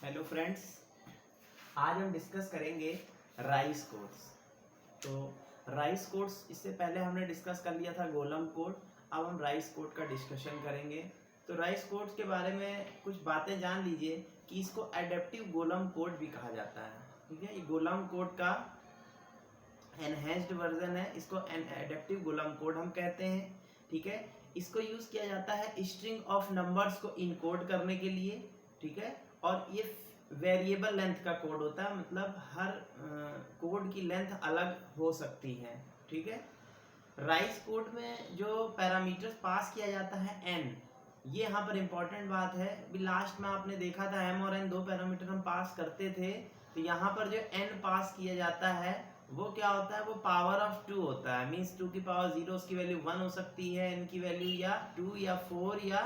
Hello friends, आज हम discuss करेंगे राइस कोड्स। तो राइस कोड्स इससे पहले हमने डिस्कस कर लिया था गोलम कोड। अब हम राइस कोड का डिस्कशन करेंगे। तो राइस कोड्स के बारे में कुछ बातें जान लीजिए कि इसको एडेप्टिव गोलम कोड भी कहा जाता है। ठीक है, ये गोलम कोड का एनहेंस्ड वर्जन है, इसको एडेप्टिव गोलम कोड हम कहते हैं। ठीक है, इसको यूज किया जाता है स्ट्रिंग ऑफ नंबर्स को इनकोड करने के लिए। ठीक है, और ये वेरिएबल लेंथ का कोड होता है, मतलब हर कोड की लेंथ अलग हो सकती है। ठीक है, राइस कोड में जो पैरामीटर्स पास किया जाता है एन, ये यहाँ पर इंपॉर्टेंट बात है। भी लास्ट में आपने देखा था एम और एन दो पैरामीटर हम पास करते थे, तो यहाँ पर जो एन पास किया जाता है वो क्या होता है, वो पावर ऑफ 2 होता है। मीन्स 2 की पावर 0, उसकी वैल्यू 1 हो सकती है, एन की वैल्यू या 2 या 4 या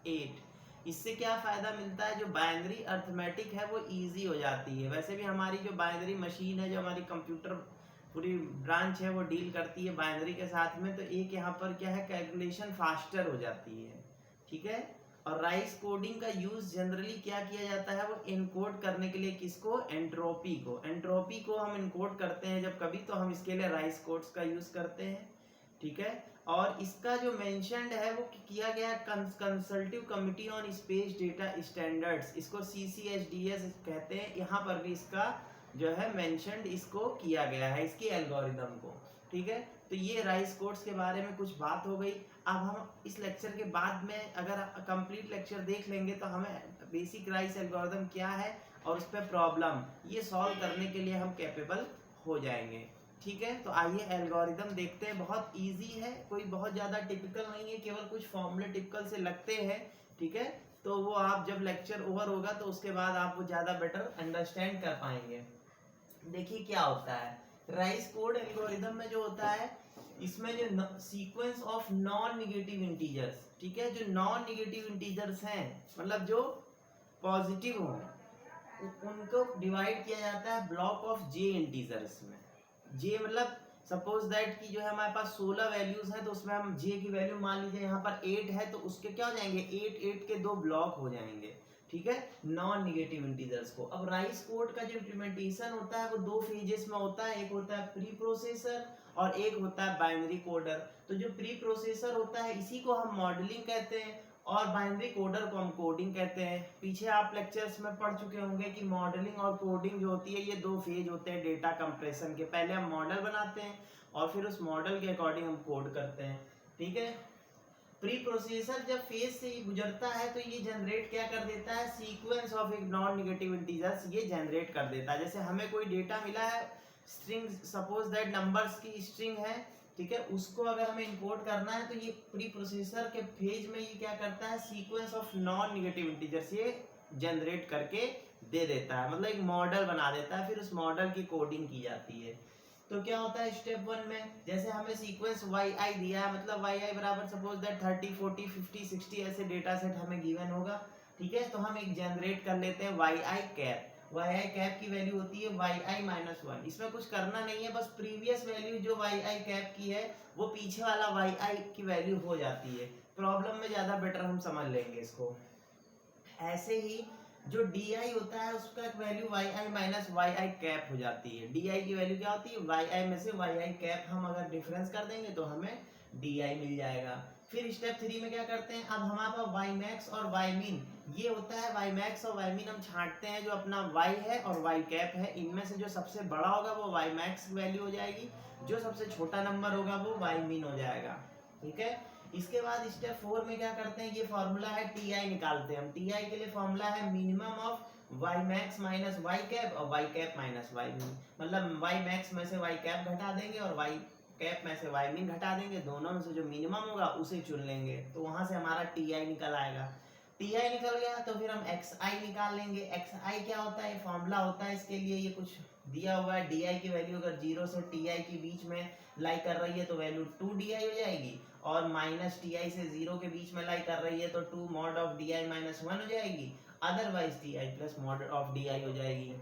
8। इससे क्या फायदा मिलता है, जो बाइनरी अर्थमेटिक है वो इजी हो जाती है। वैसे भी हमारी जो बाइनरी मशीन है, जो हमारी कंप्यूटर पूरी ब्रांच है, वो डील करती है बाइनरी के साथ में, तो एक यहाँ पर क्या है, कैलकुलेशन फास्टर हो जाती है। ठीक है, और राइस कोडिंग का यूज जनरली क्या किया जाता है, वो इनकोड करने के लिए किसको, एंट्रोपी को। एंट्रोपी को हम इनकोड करते हैं जब कभी, तो हम इसके लिए राइस कोड्स का यूज करते हैं। ठीक है, और इसका जो मेंशन्ड है वो किया गया consultative committee on space data standards, इसको CCSDS कहते हैं। यहाँ पर भी इसका जो है मेंशन्ड इसको किया गया है, इसकी एल्गोरिदम को। ठीक है, तो ये राइस कोड्स के बारे में कुछ बात हो गई। अब हम इस लेक्चर के बाद में अगर कंप्लीट लेक्चर देख लेंगे तो हमें बेसिक राइस एल्गोरिदम क्या है और उस पर प्रॉब्लम ये सॉल्व करने के लिए हम कैपेबल हो जाएंगे। ठीक है, तो आइए एल्गोरिदम देखते हैं। बहुत इजी है, कोई बहुत ज़्यादा टिपिकल नहीं है, केवल कुछ फॉर्मूले टिपिकल से लगते हैं। ठीक है, तो वो आप जब लेक्चर ओवर होगा तो उसके बाद आप वो ज़्यादा बेटर अंडरस्टैंड कर पाएंगे। देखिए क्या होता है राइस कोड एल्गोरिदम में, जो होता है इसमें जो sequence of non negative integers, ठीक है, जो नॉन निगेटिव इंटीजर्स हैं, मतलब जो पॉजिटिव हो, उनको डिवाइड किया जाता है ब्लॉक ऑफ जे इंटीजर्स में। जे मतलब सपोज दैट कि जो है हमारे पास 16 वैल्यूज हैं, तो उसमें हम जे की वैल्यू मान लीजिए यहाँ पर 8 है, तो उसके क्या हो जाएंगे, 8 के दो ब्लॉक हो जाएंगे। ठीक है, नॉन निगेटिव इंटीजर्स को। अब राइस कोड का जो इम्प्लीमेंटेशन होता है वो दो फेजेस में होता है, एक होता है प्री प्रोसेसर और एक होता है बाइनरी कोडर। तो जो प्री प्रोसेसर होता है इसी को हम मॉडलिंग कहते हैं, और बाइनरी कोडर को हम कोडिंग कहते हैं। पीछे आप लेक्चर्स में पढ़ चुके होंगे कि मॉडलिंग और कोडिंग जो होती है ये दो फेज होते हैं डेटा कंप्रेशन के। पहले हम मॉडल बनाते हैं और फिर उस मॉडल के अकॉर्डिंग हम कोड करते हैं। ठीक है, प्री प्रोसेसर जब फेज से गुजरता है तो ये जनरेट क्या कर देता है, सीक्वेंस ऑफ एक नॉन नेगेटिव इंटीजर्स ये जनरेट कर देता है। जैसे हमें कोई डेटा मिला है, स्ट्रिंग, सपोज दैट नंबर्स की स्ट्रिंग है, ठीक है, उसको अगर हमें इंपोर्ट करना है तो ये प्री प्रोसेसर के फेज में ये क्या करता है, sequence of non negative integers ये जनरेट करके दे देता है, मतलब एक मॉडल बना देता है, फिर उस मॉडल की कोडिंग की जाती है। तो क्या होता है स्टेप 1 में, जैसे हमें सीक्वेंस yi दिया है, मतलब yi बराबर सपोज दैट 30 40 50 60 ऐसे डेटा सेट हमें गिवन होगा। ठीक है, तो हम एक जनरेट कर लेते हैं yi कैप। yi कैप की वैल्यू होती है yi माइनस 1। इसमें कुछ करना नहीं है, बस प्रीवियस वैल्यू जो yi कैप की है वो पीछे वाला yi की वैल्यू हो जाती है। प्रॉब्लम में ज्यादा बेटर हम समझ लेंगे इसको। ऐसे ही जो di होता है उसका value yi minus yi cap हो जाती है। di की वैल्यू क्या होती है, yi में से yi कैप हम अगर डिफरेंस कर देंगे तो हमें di मिल जाएगा। फिर स्टेप 3 में क्या करते हैं, अब हमारे पास y max और y min ये होता है, y max और y min हम छांटते हैं, जो अपना y है और y कैप है, इनमें से जो सबसे बड़ा होगा वो y max वैल्यू हो जाएगी, जो सबसे छोटा नंबर होगा वो y min हो जाएगा। ठीक है, इसके बाद स्टेप 4 में क्या करते हैं, ये फॉर्मूला है ti निकालते हैं हम। ti के लिए फॉर्मूला है minimum of y max minus y cap और y cap minus y min, मतलब y max में से y कैप घटा देंगे और y कैप में से y min घटा देंगे, दोनों में से जो मिनिमम होगा उसे चुन लेंगे, तो वहां से हमारा ti निकल आएगा। ti निकल गया तो फिर हम xi निकाल लेंगे। xi क्या होता है, फॉर्मूला होता है इसके लिए, ये कुछ दिया हुआ है, di की वैल्यू अगर 0 से ti के बीच में लाई कर रही है तो वैल्यू 2di हो जाएगी, और माइनस ti से 0 के बीच में लाई कर रही है तो 2 मॉड ऑफ di माइनस 1 हो जाएगी, otherwise ti plus mod of di हो जाएगी।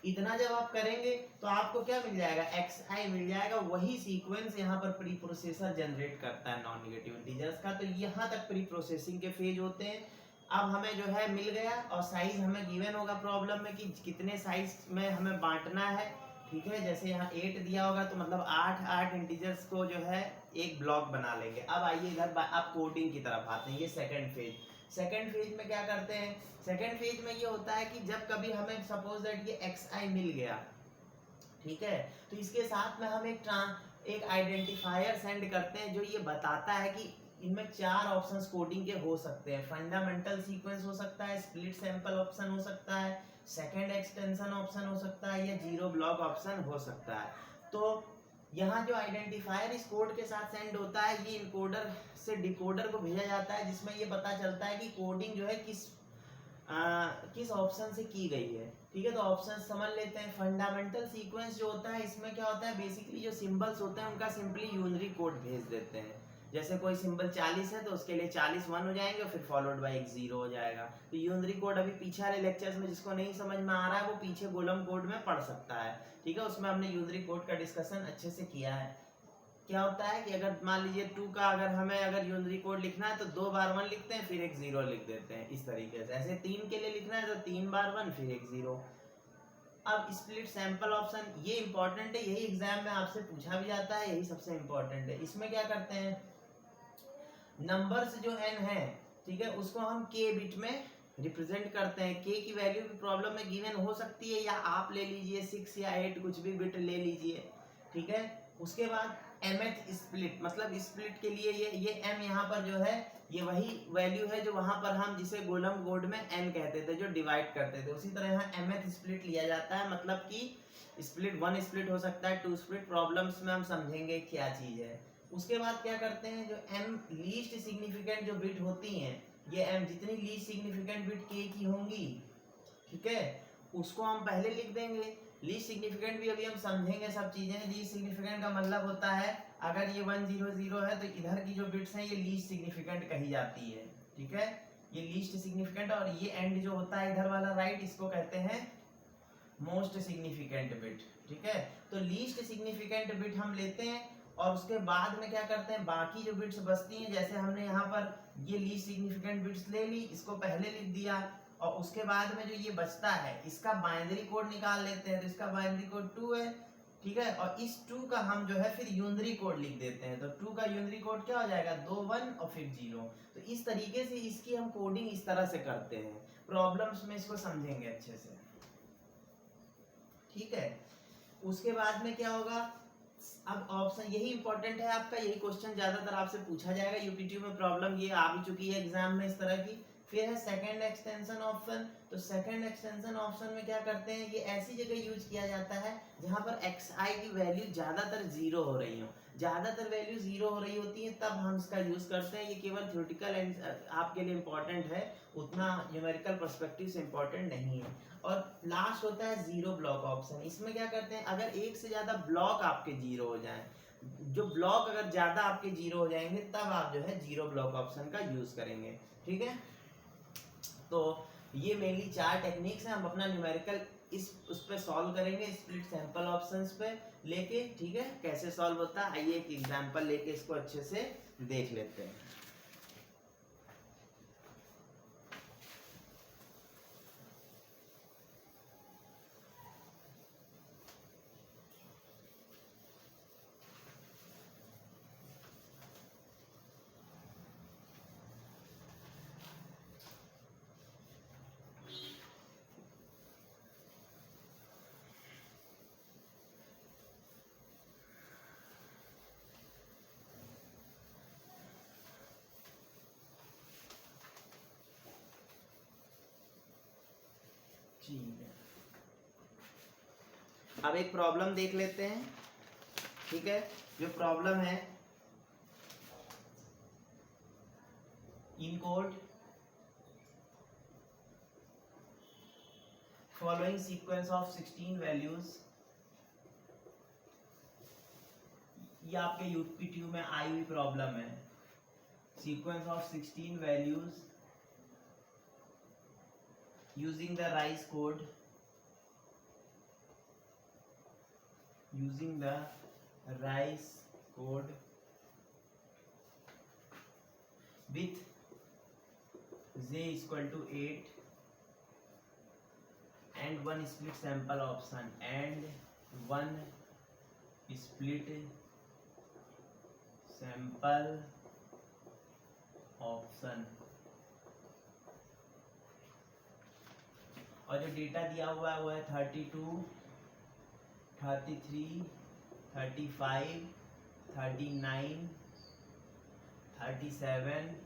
इतना जब आप करेंगे तो आपको क्या मिल जाएगा, xi मिल जाएगा। वही सीक्वेंस यहाँ पर प्री प्रोसेसर जनरेट करता है नॉन नेगेटिव इंटीजर्स का। तो यहाँ तक प्री प्रोसेसिंग के फेज होते हैं। अब हमें जो है मिल गया और साइज हमें गिवन होगा प्रॉब्लम में कि कितने साइज में हमें बांटना है, ठीक है। जैसे यहाँ 8 दिया होगा तो मतलब 8 इंटीजर्स को जो है एक ब्लॉक बना लेंगे। अब आइए इधर आप कोडिंग की तरफ आते हैं। ये सेकंड फेज में क्या करते हैं, सेकंड फेज में ये होता है कि जब कभी हमें सपोज दैट ये xi मिल गया, ठीक है, तो इसके साथ में हम एक आइडेंटिफायर सेंड करते हैं जो ये बताता है कि इनमें 4 ऑप्शंस कोडिंग के हो सकते हैं। फंडामेंटल सीक्वेंस हो सकता है, स्प्लिट सैंपल ऑप्शन हो सकता है, सेकंड एक्सटेंशन ऑप्शन हो सकता है, या जीरो ब्लॉक ऑप्शन हो सकता है। तो यहाँ जो आइडेंटिफायर इस कोड के साथ सेंड होता है, ये इनकोडर से डिकोडर को भेजा जाता है, जिसमें ये पता चलता है कि कोडिंग जो है किस ऑप्शन से की गई है, ठीक है। तो ऑप्शन समझ लेते हैं। फंडामेंटल सीक्वेंस जो होता है, इसमें क्या होता है, बेसिकली जो सिंबल्स होते हैं उनका सिंपली यूनरी कोड भेज देते हैं। जैसे कोई सिंबल 40 है तो उसके लिए 40 1 हो जाएंगे, फिर फॉलोड बाय एक 0 हो जाएगा। तो यूनरी कोड अभी पीछे वाले लेक्चर्स में जिसको नहीं समझ में आ रहा है वो पीछे गोलम कोड में पढ़ सकता है, ठीक है। उसमें हमने यूनरी कोड का डिस्कशन अच्छे से किया है। क्या होता है कि अगर मान लीजिए 2 का अगर यूनरी कोड लिखना है तो 2 बार 1 लिखते हैं, फिर एक 0 लिख देते हैं, इस तरीके से। ऐसे 3 के लिए लिखना है तो 3 बार 1 फिर एक 0। अब स्प्लिट सैंपल ऑप्शन ये इंपॉर्टेंट है, यही एग्जाम में आपसे पूछा भी जाता है, यही सबसे इंपॉर्टेंट है। इसमें क्या करते हैं, नंबर्स जो n है, ठीक है, उसको हम k बिट में रिप्रेजेंट करते हैं। k की वैल्यू भी प्रॉब्लम में गिवन हो सकती है, या आप ले लीजिए 6 या 8, कुछ भी बिट ले लीजिए, ठीक है। उसके बाद mth स्प्लिट, मतलब स्प्लिट के लिए ये m यहाँ पर जो है ये वही वैल्यू है जो वहां पर हम जिसे गोलम कोड में n कहते थे, जो डिवाइड करते थे। उसी तरह यहाँ mth स्प्लिट लिया जाता है, मतलब कि स्प्लिट 1 स्प्लिट हो सकता है, 2 स्प्लिट। प्रॉब्लम्स में हम समझेंगे क्या चीज है। उसके बाद क्या करते हैं, जो m लीस्ट सिग्निफिकेंट जो बिट होती हैं, ये m जितनी लीस्ट सिग्निफिकेंट बिट k की होंगी, ठीक है, उसको हम पहले लिख देंगे। लीस्ट सिग्निफिकेंट भी अभी हम समझेंगे सब चीजें। लीस्ट सिग्निफिकेंट का मतलब होता है अगर ये 1 0 0 है तो इधर की जो बिट्स हैं ये लीस्ट सिग्निफिकेंट कही जाती है, ठीक है। ये लीस्ट सिग्निफिकेंट, और ये एंड जो होता है इधर वाला राइट, इसको कहते हैं मोस्ट सिग्निफिकेंट बिट, ठीक है। तो लीस्ट सिग्निफिकेंट बिट हम लेते हैं, और उसके बाद में क्या करते हैं, बाकी जो बिट्स बचती हैं, जैसे हमने यहाँ पर ये लीस्ट सिग्निफिकेंट बिट्स ले ली, इसको पहले लिख दिया, और उसके बाद में जो ये बचता है इसका बाइनरी कोड निकाल लेते हैं। तो इसका बाइनरी कोड 2 है, ठीक है, और इस 2 का हम जो है फिर यूनरी कोड लिख देते हैं। तो 2 का यूनरी कोड क्या हो जाएगा, 2 1 और फिर 0। तो इस तरीके से इसकी हम कोडिंग इस तरह से करते हैं। प्रॉब्लम्स में इसको समझेंगे अच्छे से, ठीक है। उसके बाद में क्या होगा, अब ऑप्शन यही इंपॉर्टेंट है आपका, यही क्वेश्चन ज्यादातर आपसे पूछा जाएगा। यूपीटीयू में प्रॉब्लम ये आ भी चुकी है एग्जाम में इस तरह की। फिर है सेकंड एक्सटेंशन ऑप्शन। तो सेकंड एक्सटेंशन ऑप्शन में क्या करते हैं, ये ऐसी जगह यूज किया जाता है जहां पर xi की वैल्यू ज्यादातर 0 हो रही हो। ज्यादातर वैल्यू 0 हो रही होती है तब हम इसका यूज करते हैं। ये केवल थ्योरेटिकल आपके लिए इंपॉर्टेंट है, उतना न्यूमेरिकल पर्सपेक्टिव से इंपॉर्टेंट नहीं है। और लास्ट होता है जीरो ब्लॉक ऑप्शन। इसमें क्या करते हैं, अगर एक से ज्यादा ब्लॉक आपके 0 हो जाएं, जो ब्लॉक अगर ज्यादा आपके 0 हो जाएंगे तब आप जो है जीरो ब्लॉक ऑप्शन का यूज करेंगे, ठीक है। तो ये मेनली 4 टेक्निक्स हैं। हम अपना न्यूमेरिकल उस पे सॉल्व करेंगे, स्प्लिट सैंपल ऑप्शंस पे लेके, ठीक है। कैसे सॉल्व होता है आइए एक एग्जांपल लेके इसको अच्छे से देख लेते हैं। ठीक है, अब एक प्रॉब्लम देख लेते हैं, ठीक है। जो प्रॉब्लम है, encode following sequence of 16 values. ये आपके यूपीटीयू में आई हुई प्रॉब्लम है। Sequence of 16 values using the rice code, using the rice code with j equal to 8 and one split sample option and one split sample option। और जो data दिया हुआ है वो है 32, 33, 35, 39, 37,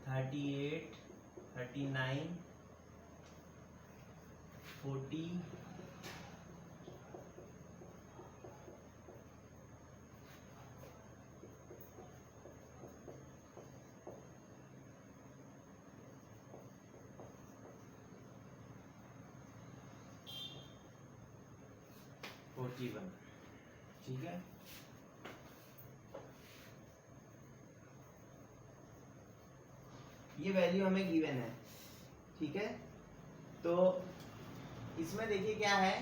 38, 39, 40, 41। ठीक है, ये वैल्यू हमें गिवन है। ठीक है, तो इसमें देखिए क्या है,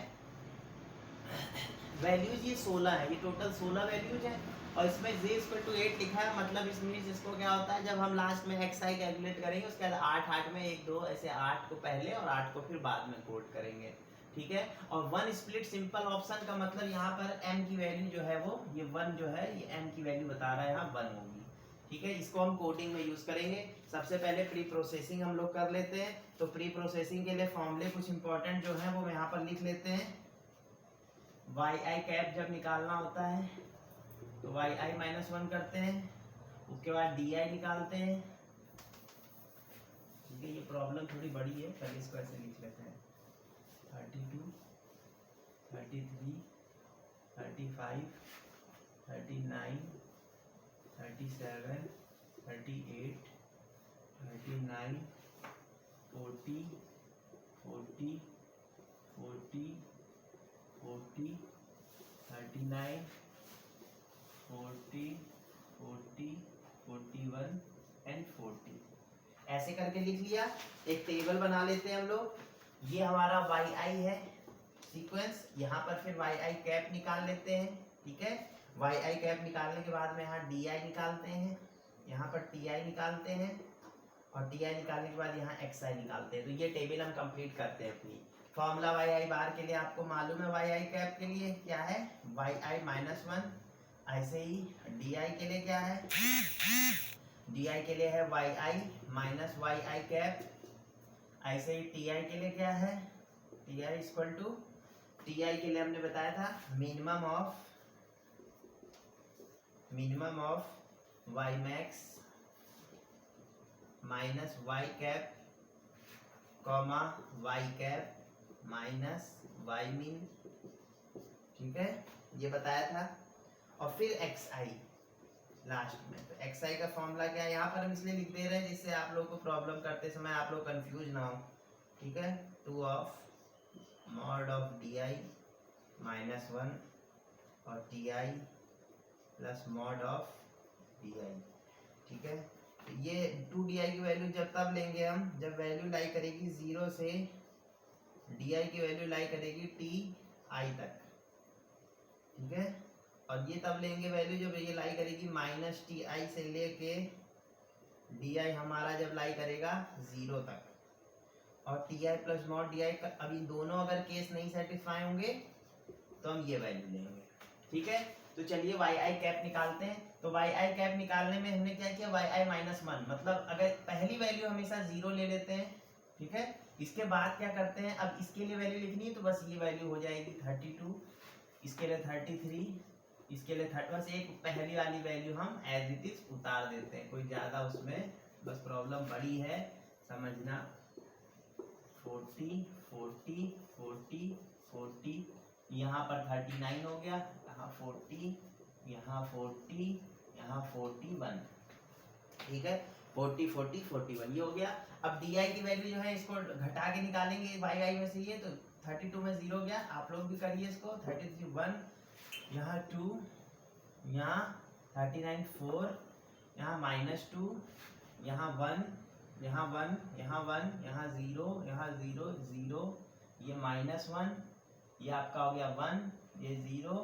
वैल्यूज ये 16 है, ये टोटल 16 वैल्यूज है और इसमें j इक्वल टू 8 लिखा है। मतलब इस मीन्स इसको क्या होता है, जब हम लास्ट में xi कैलकुलेट करेंगे उसके बाद 8 में 1 2 ऐसे 8 को पहले और 8 को फिर बाद में कोड करेंगे। ठीक है, और वन स्प्लिट सिंपल ऑप्शन का मतलब यहाँ पर m की वैल्यू जो है वो ये 1 जो है ये m की वैल्यू बता रहा है यहाँ 1 होगी। ठीक है, इसको हम कोडिंग में यूज करेंगे। सबसे पहले प्री प्रोसेसिंग हम लोग कर लेते हैं। तो प्री प्रोसेसिंग के लिए फॉर्मूले कुछ इंपॉर्टेंट जो है वो मैं यहाँ पर लिख लेते हैं। yi कैप जब निकालना होता है तो yi माइनस 1 करते हैं, उसके बाद di निकालते हैं। ठीक है, ये प्रॉब्लम थोड़ी बड़ी है, पहले इसको ऐसे लिख लेते हैं। 32, 33, 35, 39, 37, 38, 39, 40, 40, 40, 40, 39, 40, 40, 41 एंड 40 ऐसे करके लिख लिया। एक टेबल बना लेते हैं हम लोग। ये हमारा yi है सीक्वेंस, यहाँ पर फिर yi कैप निकाल लेते हैं। ठीक है, yi कैप निकालने के बाद में यहाँ di निकालते हैं, यहाँ पर ti निकालते हैं और ti निकालने के बाद यहाँ xi निकालते हैं। तो ये टेबल हम कंप्लीट करते हैं अपनी। फॉर्मूला yi बार के लिए आपको मालूम है, yi कैप के लिए क्या है yi माइनस 1। ऐसे ही di के लिए क्या है, di के लिए है yi माइनस yi कैप। ऐसे ही ti के लिए क्या है, ti इक्वल टू ti के लिए हमने बताया था minimum of y max minus y cap comma y cap minus y मिन। ठीक है, ये बताया था। और फिर xi लास्ट में। तो xi का फॉर्मूला क्या है, यहाँ पर हम इसलिए लिख दे रहे हैं जिससे आप लोग को प्रॉब्लम करते समय आप लोग कंफ्यूज ना हो। ठीक है, 2 of mod of di minus 1 और ti plus mod of di। ठीक है, तो ये 2di की वैल्यू जब तब लेंगे हम जब वैल्यू लाई करेगी 0 से di की वैल्यू लाई करेगी ti तक। ठीक है, और ये तब लेंगे वैल्यू जब ये लाई करेगी माइनस ti से लेके di हमारा जब लाई करेगा 0 तक। और ti प्लस मॉड di का अभी दोनों अगर केस नहीं सेटिस्फाई होंगे तो हम ये वैल्यू लेंगे। ठीक है, तो चलिए yi कैप निकालते हैं। तो yi कैप निकालने में हमने क्या किया, yi माइनस 1 मतलब अगर पहली वैल्यू हमेशा 0 ले लेते हैं। ठीक है, इसके बाद क्या करते हैं, अब इसके लिए वैल्यू लिखनी है तो बस ये वैल्यू हो जाएगी 32, इसके लिए 33, इसके लिए 30। बस एक पहली वाली वैल्यू हम एज इट इज उतार देते हैं, कोई ज़्यादा उसमें बस प्रॉब्लम बड़ी है समझना। 40, 40, 40, 40, यहाँ पर 39 हो गया, यहाँ 40, यहाँ 40, यहाँ 41। ठीक है, 40, 40, 41 ये हो गया। अब di की वैल्यू जो है इसको घटा के निकालेंगे yi में से। ये तो 32 में 0 गया, आप लोग भी करिए इसको। 33 1, यहाँ 2, यहाँ 39 4, यहाँ माइनस 2, यहाँ 1, यहाँ 1, यहाँ 1, यहाँ 0, यहाँ 0 0, ये माइनस 1, ये आपका हो गया 1, ये 0,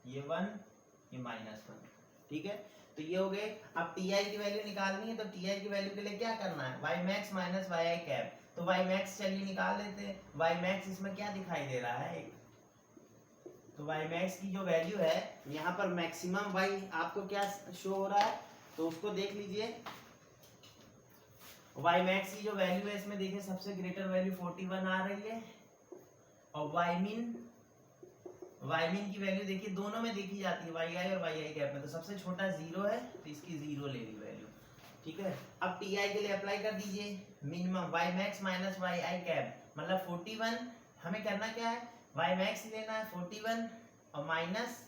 ये 1, ये माइनस 1। ठीक है, तो ये हो गए। अब टी आई की वैल्यू निकालनी है, तो टी आई की वैल्यू के लिए क्या करना है, Y max minus Y I cap. तो वाई मैक्स चलिए निकाल लेते हैं। वाई मैक्स इसमें क्या दिखाई दे रहा है, तो वाई मैक्स की जो वैल्यू है यहाँ पर मैक्सिमम वाई आपको क्या शो हो रहा है, तो उसको देख लीजिए। वाई मैक्स की जो वैल्यू है इसमें देखिए सबसे ग्रेटर वैल्यू 41 आ रही है, और वाई मिन की वैल्यू देखिए दोनों में देखी जाती है, वाई आई और वाई आई कैप में, तो सबसे छोटा 0 है तो इसकी 0 ले ली वैल्यू। ठीक है, अब टी आई के लिए अप्लाई कर दीजिए minimum Y max minus Y I cap, मतलब 41। हमें करना क्या है, वाई मैक्स लेना है 41 और माइनस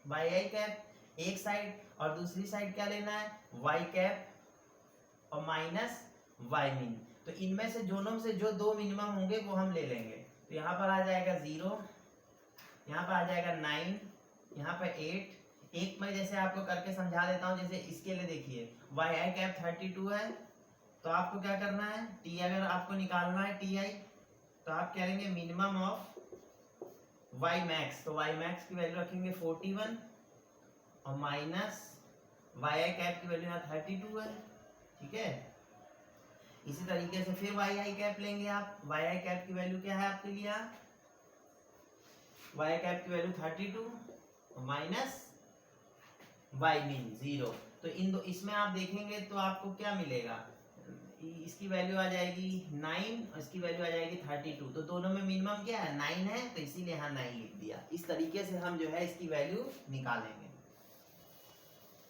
वाई आई कैप एक साइड, और दूसरी साइड क्या लेना है, वाई कैप और माइनस वाई मिन। तो इनमें से दोनों से जो दो मिनिमम होंगे वो हम ले लेंगे। तो यहाँ पर आ जाएगा 0, यहाँ पर आ जाएगा 9, यहाँ पर 8। एक मैं जैसे आपको करके समझा देता हूँ। जैसे इसके लिए देखिए वाई आई कैप 32 है, तो आपको क्या करना है, टी अगर आपको निकालना है टी आई, तो आप करेंगे मिनिमम ऑफ वाई मैक्स। तो वाई मैक्स की वैल्यू रखेंगे 41 और माइनस वाई आई कैप की वैल्यू यहाँ 32 है। ठीक है, इसी तरीके से फिर वाई आई कैप लेंगे आप। वाई आई कैप की वैल्यू क्या है आपके लिए, वाई कैप की वैल्यू 32 माइनस वाई मीन 0। तो इन दो इसमें आप देखेंगे तो आपको क्या मिलेगा, इसकी वैल्यू आ जाएगी 9 और इसकी वैल्यू आ जाएगी 32। तो दोनों में मिनिमम क्या है, 9 है, तो इसीलिए यहाँ 9 लिख दिया। इस तरीके से हम जो है इसकी वैल्यू निकालेंगे।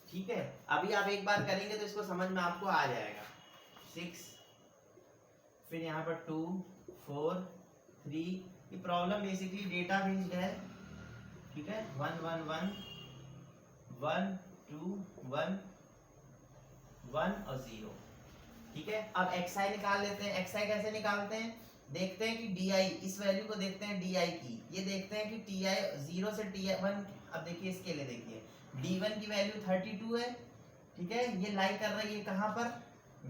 ठीक है, अभी आप एक बार करेंगे तो इसको समझ में आपको आ जाएगा। 6, फिर यहाँ पर 2, 4, 3। ये प्रॉब्लम बेसिकली डेटा बेस्ड है। ठीक है, 1 1 1 1 2 1 1 और 0। ठीक है, अब xi निकाल लेते हैं। xi कैसे निकालते हैं, देखते हैं कि di, इस वैल्यू को देखते हैं di की, ये देखते हैं कि ti 0 से ti1। अब देखिए इसके लिए देखिए d1 की वैल्यू 32 है। ठीक है, ये लाई कर रही है कहाँ पर,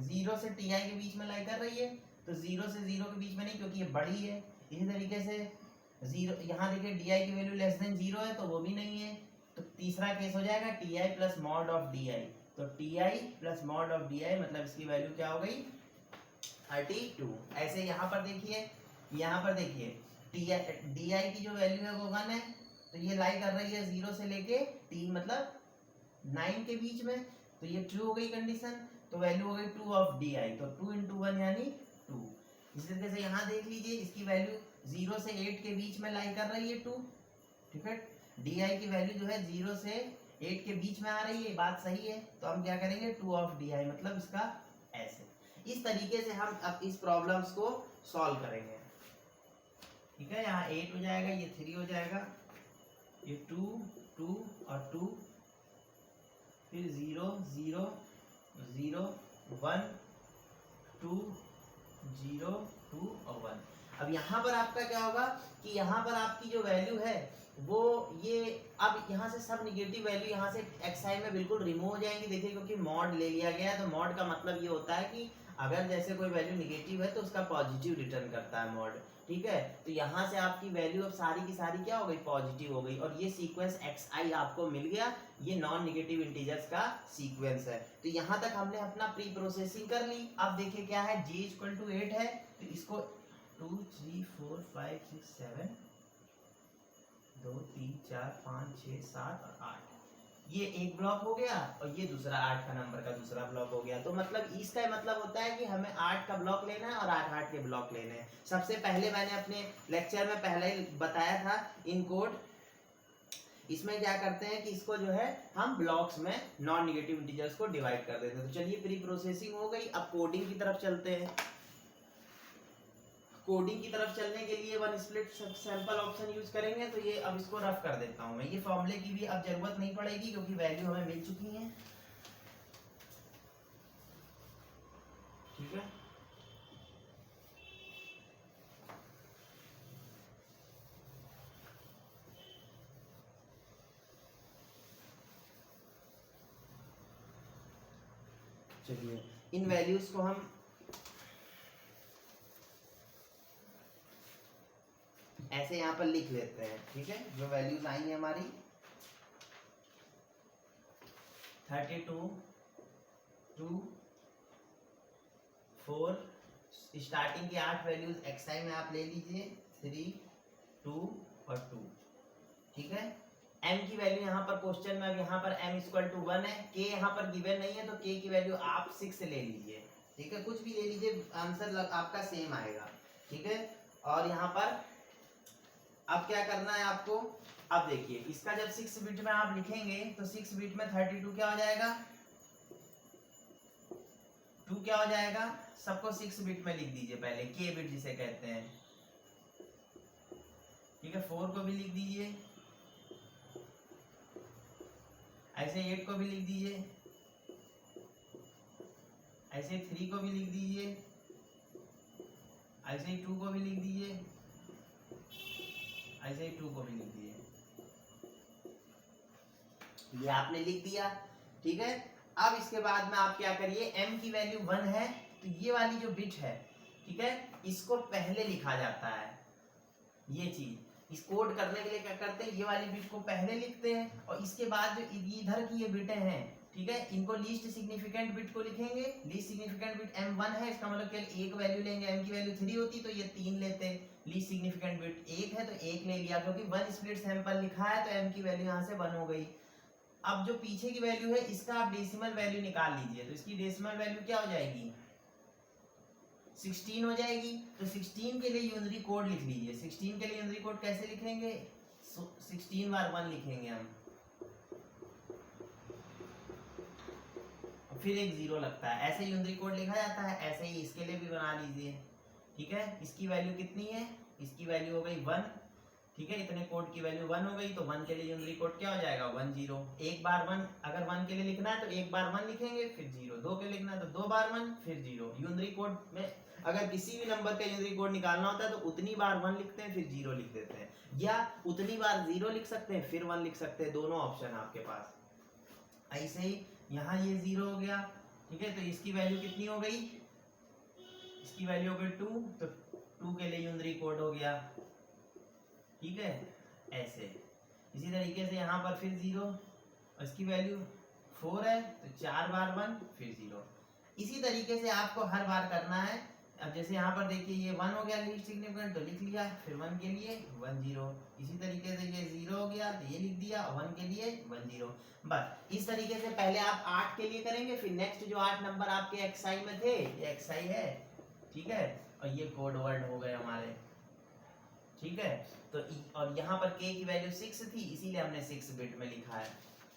0 से ti के बीच में लाई कर रही है, तो 0 से 0 के बीच में नहीं, क्योंकि ये बड़ी है। इसी तरीके से 0 यहाँ देखिए di की वैल्यू लेस देन 0 है, तो वो भी नहीं है। तो तीसरा केस हो जाएगा ti plus mod of di। तो ti plus mod of di मतलब इसकी वैल्यू क्या हो गई, 32। ऐसे यहाँ पर देखिए, यहाँ पर देखिए di की जो वैल्यू है वो 1 है, तो ये लाई कर रही है 0 से लेके t मतलब 9 के बीच में, तो ये ट्रू हो गई कंडीशन। तो वैल्यू हो गई 2 ऑफ di, तो 2 into 1 यानी 2। इसी तरीके से यहाँ देख लीजिए, इसकी वैल्यू 0 से 8 के बीच में लाई कर रही है 2। ठीक है, di की वैल्यू जो है 0 से 8 के बीच में आ रही है, बात सही है। तो हम क्या करेंगे, 2 ऑफ di मतलब इसका ऐसे। इस तरीके से हम अब इस प्रॉब्लम्स को सॉल्व करेंगे। ठीक है, यहाँ 8 हो जाएगा, ये 3 हो जाएगा, ये 2 2 और 2, फिर 0 0 0 1 2 0 2 और 1। अब यहाँ पर आपका क्या होगा कि यहाँ पर आपकी जो वैल्यू है वो ये, अब यहाँ से सब निगेटिव वैल्यू यहाँ से xi में बिल्कुल रिमूव हो जाएंगी। देखिए क्योंकि मॉड ले लिया गया है, तो मॉड का मतलब ये होता है कि अगर जैसे कोई वैल्यू निगेटिव है तो उसका पॉजिटिव रिटर्न करता है मॉड। ठीक है, तो यहाँ से आपकी वैल्यू अब सारी की सारी क्या हो गई, पॉजिटिव हो गई, और ये सीक्वेंस xi आपको मिल गया। ये नॉन निगेटिव इंटीजर्स का सीक्वेंस है। तो यहाँ तक हमने अपना प्री प्रोसेसिंग कर ली। अब देखिए क्या है, j इक्वल टू 8 है, तो इसको 2 3 4 5 6 7 2 3 4 5 6 7 और 8, ये एक ब्लॉक हो गया, और ये दूसरा 8 का नंबर का दूसरा ब्लॉक हो गया। तो मतलब इसका मतलब होता है कि हमें 8 का ब्लॉक लेना है और 8 के ब्लॉक लेने हैं। सबसे पहले मैंने अपने लेक्चर में पहले ही बताया था इन कोड। इसमें क्या करते हैं कि इसको जो है हम ब्लॉक्स में नॉन निगेटिव इंटीजर्स को डिवाइड कर देते हैं। तो चलिए प्री प्रोसेसिंग हो गई, अब कोडिंग की तरफ चलते हैं। कोडिंग की तरफ चलने के लिए one split sample option use करेंगे। तो ये अब इसको रफ कर देता हूं मैं, ये फॉर्मूले की भी अब जरूरत नहीं पड़ेगी क्योंकि वैल्यू हमें मिल चुकी है। ठीक है, चलिए इन वैल्यूज को हम ऐसे यहाँ पर लिख लेते हैं। ठीक है, जो वैल्यूज आई हैं हमारी 32 2 4, स्टार्टिंग की 8 वैल्यूज xi में आप ले लीजिए 3 2 और 2, ठीक है। m की वैल्यू यहाँ पर क्वेश्चन में, अब यहाँ पर m इक्वल टू 1 है, k यहाँ पर गिवन नहीं है तो k की वैल्यू आप 6 ले लीजिए, ठीक है, कुछ भी ले लीजिए, आंसर आपका सेम आएगा, ठीक है। और यहाँ पर अब क्या करना है आपको, अब देखिए इसका जब 6 बिट में आप लिखेंगे तो 6 बिट में 32 क्या हो जाएगा, 2 क्या हो जाएगा, सबको 6 बिट में लिख दीजिए पहले, k बिट जिसे कहते हैं, ठीक है। 4 को भी लिख दीजिए, ऐसे 8 को भी लिख दीजिए, ऐसे 3 को भी लिख दीजिए, ऐसे ही 2 को भी लिख दीजिए, ऐसे ही 2 को भी लिख दीजिए, ये आपने लिख दिया, ठीक है। अब इसके बाद में आप क्या करिए, m की वैल्यू 1 है तो ये वाली जो बिट है, ठीक है, इसको पहले लिखा जाता है, ये चीज इस कोड करने के लिए क्या करते हैं, ये वाली बिट को पहले लिखते हैं और इसके बाद जो इधर की ये बिटें हैं, ठीक है, इनको लीस्ट सिग्निफिकेंट बिट को लिखेंगे। लीस्ट सिग्निफिकेंट बिट m1 है, इसका मतलब केवल एक वैल्यू लेंगे, m की वैल्यू 3 होती तो ये 3 लेते, लीस्ट सिग्निफिकेंट बिट 1 है तो 1 ले लिया, क्योंकि 1 स्प्लिट सैंपल लिखा है तो m की वैल्यू यहाँ से 1 हो गई। अब जो पीछे की वैल्यू है इसका आप डेसिमल वैल्यू निकाल लीजिए, तो इसकी डेसिमल वैल्यू क्या हो जाएगी, 16 हो जाएगी। तो 16 के लिए यूनरी कोड लिख लीजिए, 16 के लिए यूनरी कोड कैसे लिखेंगे, 16 बार 1 लिखेंगे हम, फिर एक 0 लगता है, ऐसे यूनरी कोड लिखा जाता है, ऐसे ही इसके लिए भी बना लीजिए, ठीक है। इसकी वैल्यू कितनी है, इसकी वैल्यू हो गई 1, ठीक है, इतने कोड की वैल्यू 1 हो गई, तो 1 के लिए यूनरी कोड क्या हो जाएगा, 1 0, एक बार 1, अगर 1 के लिए लिखना है तो एक बार 1 लिखेंगे फिर 0, 2 के लिए लिखना है तो 2 बार 1 फिर 0। यूनरी कोड में अगर किसी भी नंबर का यूनरी कोड निकालना होता है तो उतनी बार 1 लिखते हैं फिर 0 लिख देते हैं, या उतनी बार 0 लिख सकते हैं फिर 1 लिख सकते हैं, दोनों ऑप्शन आपके पास। ऐसे ही यहाँ ये 0 हो गया, ठीक है, तो इसकी वैल्यू कितनी हो गई, इसकी वैल्यू हो गई 2, तो 2 के लिए यूनरी कोड हो गया, ठीक है, ऐसे। इसी तरीके से यहाँ पर फिर 0, इसकी वैल्यू 4 है तो 4 बार 1 फिर 0, इसी तरीके से आपको हर बार करना है। अब जैसे यहाँ पर देखिए ये 1 हो गया लीस्ट सिग्निफिकेंट तो लिख लिया, फिर 1 के लिए 1 0, इसी तरीके से ये 0 हो गया तो ये लिख दिया, 1 के लिए 1 0, बस इस तरीके से पहले आप 8 के लिए करेंगे, फिर नेक्स्ट जो 8 नंबर आपके xi में थे ये xi है, ठीक है, और ये कोड वर्ड हो गए हमारे, ठीक है। तो और यहाँ पर k की वैल्यू 6 थी इसीलिए हमने 6 बिट में लिखा है,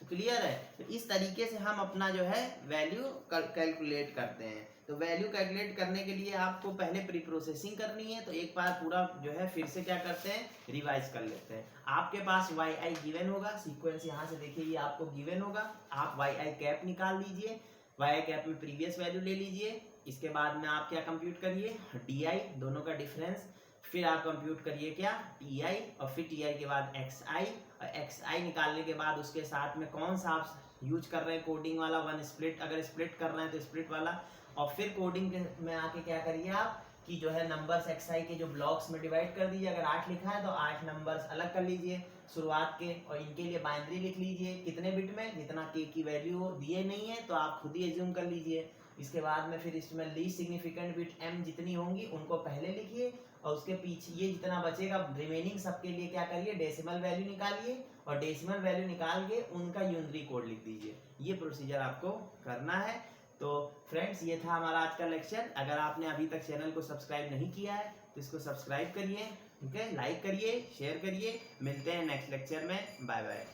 तो क्लियर है। तो इस तरीके से हम अपना जो है वैल्यू कैलकुलेट करते हैं। तो वैल्यू कैलकुलेट करने के लिए आपको पहले प्री प्रोसेसिंग करनी है, तो एक बार पूरा जो है फिर से क्या करते हैं, रिवाइज कर लेते हैं। आपके पास yi गिवन होगा, सीक्वेंस यहाँ से देखिए ये आपको गिवन होगा, आप yi कैप निकाल लीजिए, yi कैप में प्रीवियस वैल्यू ले लीजिए, इसके बाद में आप क्या कंप्यूट करिए, di दोनों का डिफरेंस, फिर आप कंप्यूट करिए क्या, ti, और फिर ti के बाद xi, और xi निकालने के बाद उसके साथ में कौन सा आप यूज कर रहे हैं कोडिंग वाला, 1 स्प्लिट, अगर स्प्लिट कर रहे हैं तो स्प्लिट वाला, और फिर कोडिंग में आके क्या करिए आप कि जो है नंबर्स xi के जो ब्लॉक्स में डिवाइड कर दीजिए, अगर 8 लिखा है तो 8 नंबर्स अलग कर लीजिए शुरुआत के, और इनके लिए बाइनरी लिख लीजिए कितने बिट में, जितना k की वैल्यू हो, दिए नहीं है तो आप खुद ही एज्यूम कर लीजिए। इसके बाद में फिर इसमें लीस्ट सिग्निफिकेंट बिट m जितनी होंगी उनको पहले लिखिए, और उसके पीछे ये जितना बचेगा रिमेनिंग सबके लिए क्या करिए, डेसिमल वैल्यू निकालिए, और डेसिमल वैल्यू निकाल के उनका यूनरी कोड लिख दीजिए। ये प्रोसीजर आपको करना है। तो फ्रेंड्स ये था हमारा आज का लेक्चर। अगर आपने अभी तक चैनल को सब्सक्राइब नहीं किया है तो इसको सब्सक्राइब करिए, ठीक है, लाइक करिए, शेयर करिए। मिलते हैं नेक्स्ट लेक्चर में, बाय बाय।